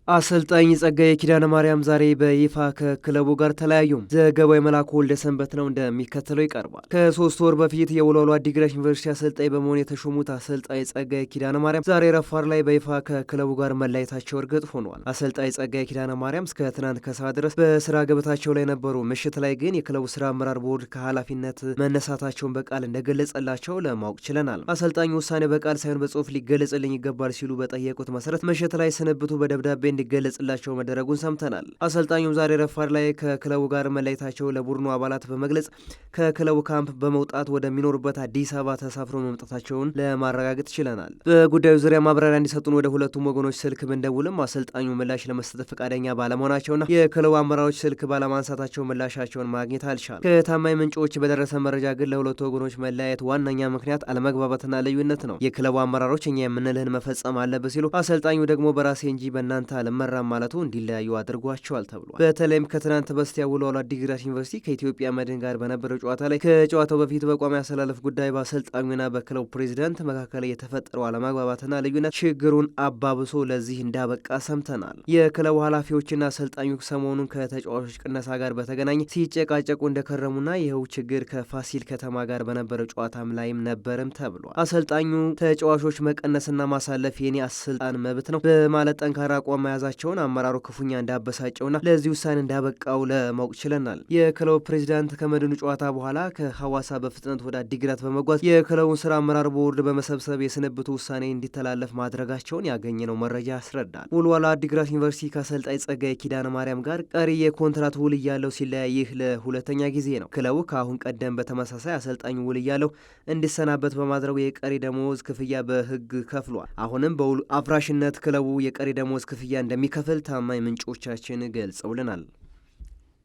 አሰልጣኝ ጸጋዬ ኪዳነ ማርያም ዛሬ በይፋ ከክለቡ ጋር ተለያዩ። ዘገባው የመላኩ ወልደሰንበት ነው፣ እንደሚከተለው ይቀርባል። ከ3 ወር በፊት የወልዋሎ ዓዲግራት ዩኒቨርሲቲ አሰልጣኝ በመሆን የተሾሙት አሰልጣኝ ጸጋዬ ኪዳነ ማርያም ዛሬ ረፋር ላይ በይፋ ከክለቡ ጋር መለያየታቸው እርግጥ ሆኗል። አሰልጣኝ ጸጋዬ ኪዳነ ማርያም እስከ ትናንት ከሰዓት ድረስ በስራ ገበታቸው ላይ ነበሩ። ምሽት ላይ ግን የክለቡ ስራ አመራር ቦርድ ከኃላፊነት መነሳታቸውን በቃል እንደገለጸላቸው ለማወቅ ችለናል። አሰልጣኙ ውሳኔ በቃል ሳይሆን በጽሁፍ ሊገለጽልኝ ይገባል ሲሉ በጠየቁት መሰረት ምሽት ላይ ስንብቱ በደብዳቤ እንዲገለጽላቸው መደረጉን ሰምተናል። አሰልጣኙም ዛሬ ረፋድ ላይ ከክለቡ ጋር መለየታቸው ለቡድኑ አባላት በመግለጽ ከክለቡ ካምፕ በመውጣት ወደሚኖሩበት አዲስ አበባ ተሳፍሮ መምጣታቸውን ለማረጋገጥ ችለናል። በጉዳዩ ዙሪያ ማብራሪያ እንዲሰጡን ወደ ሁለቱም ወገኖች ስልክ ብንደውልም አሰልጣኙ ምላሽ ለመስጠት ፈቃደኛ ባለመሆናቸውና የክለቡ አመራሮች ስልክ ባለማንሳታቸው ምላሻቸውን ማግኘት አልቻል። ከታማኝ ምንጮች በደረሰ መረጃ ግን ለሁለቱ ወገኖች መለያየት ዋነኛ ምክንያት አለመግባባትና ልዩነት ነው። የክለቡ አመራሮች እኛ የምንልህን መፈጸም አለብህ ሲሉ፣ አሰልጣኙ ደግሞ በራሴ እንጂ በእናንተ አልመራም ማለቱ እንዲለያዩ አድርጓቸዋል ተብሏል። በተለይም ከትናንት በስቲያ ወልዋሎ ዓዲግራት ዩኒቨርሲቲ ከኢትዮጵያ መድን ጋር በነበረው ጨዋታ ላይ ከጨዋታው በፊት በቋሚ አሰላለፍ ጉዳይ በአሰልጣኙና በክለቡ ፕሬዚዳንት መካከል የተፈጠረው አለመግባባትና ልዩነት ችግሩን አባብሶ ለዚህ እንዳበቃ ሰምተናል። የክለቡ ኃላፊዎችና አሰልጣኙ ሰሞኑን ከተጫዋቾች ቅነሳ ጋር በተገናኘ ሲጨቃጨቁ እንደከረሙና ይኸው ችግር ከፋሲል ከተማ ጋር በነበረው ጨዋታም ላይም ነበርም ተብሏል። አሰልጣኙ ተጫዋቾች መቀነስና ማሳለፍ የኔ አሰልጣን መብት ነው በማለት ጠንካራ አቋም መያዛቸውን አመራሩ ክፉኛ እንዳበሳጨውና ለዚህ ውሳኔ እንዳበቃው ለማወቅ ችለናል። የክለቡ ፕሬዚዳንት ከመድኑ ጨዋታ በኋላ ከሐዋሳ በፍጥነት ወደ ዓዲግራት በመጓዝ የክለቡን ስራ አመራር ቦርድ በመሰብሰብ የስንብቱ ውሳኔ እንዲተላለፍ ማድረጋቸውን ያገኘነው መረጃ ያስረዳል። ወልዋሎ ዓዲግራት ዩኒቨርሲቲ ከአሰልጣኝ ጸጋዬ ኪዳነ ማርያም ጋር ቀሪ የኮንትራት ውል እያለው ሲለያይ ይህ ለሁለተኛ ጊዜ ነው። ክለቡ ከአሁን ቀደም በተመሳሳይ አሰልጣኙ ውል እያለው እንዲሰናበት በማድረጉ የቀሪ ደሞዝ ክፍያ በሕግ ከፍሏል። አሁንም በውል አፍራሽነት ክለቡ የቀሪ ደሞዝ ክፍያ እንደሚከፍል ታማኝ ምንጮቻችን ገልጸውልናል።